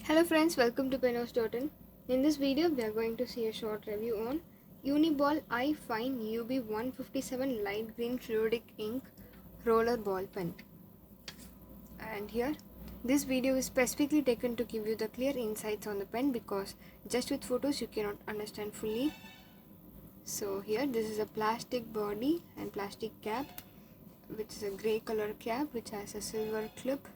Hello friends, welcome to penhouse. In this video, we are going to see a short review on Uniball iFine UB157 light green fluidic ink roller ball pen. And here, this video is specifically taken to give you the clear insights on the pen because just with photos you cannot understand fully. So here, this is a plastic body and plastic cap, which is a grey color cap which has a silver clip.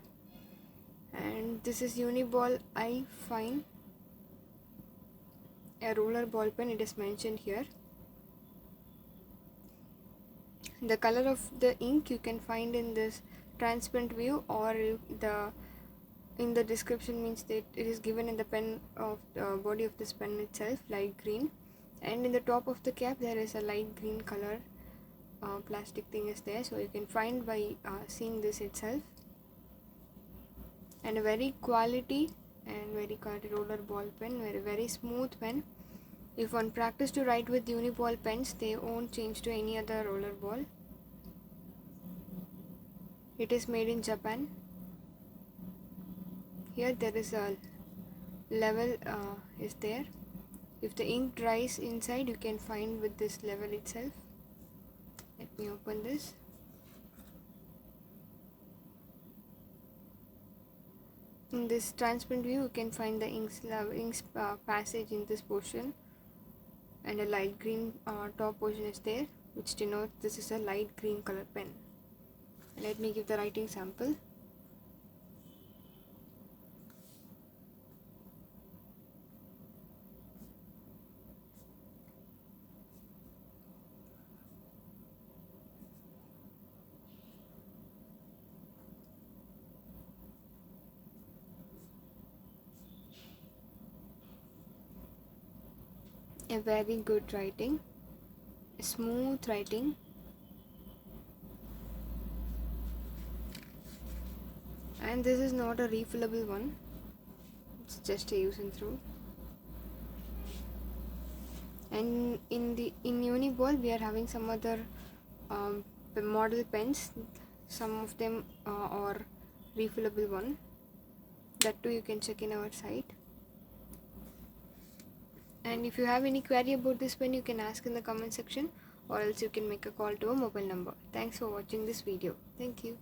And this is Uniball iFine, a roller ball pen, it is mentioned here. The color of the ink you can find in this transparent view, or in the description means that it is given in the pen of the body of this pen itself, light green, and in the top of the cap there is a light green color plastic thing is there, so you can find by seeing this itself. And a very quality roller ball pen, very smooth pen. If one practice to write with Uniball pens, they won't change to any other roller ball. It is made in Japan. Here there is a level is there. If the ink dries inside, you can find with this level itself. Let me open this. In this transparent view, you can find the ink's passage in this portion, and a light green top portion is there, which denotes this is a light green color pen. Let me give the writing sample. A very good writing, smooth writing, and this is not a refillable one, it's just a use and throw. And in Uniball we are having some other model pens, some of them are refillable one, that too you can check in our site. And if you have any query about this pen, you can ask in the comment section, or else you can make a call to a mobile number. Thanks for watching this video. Thank you.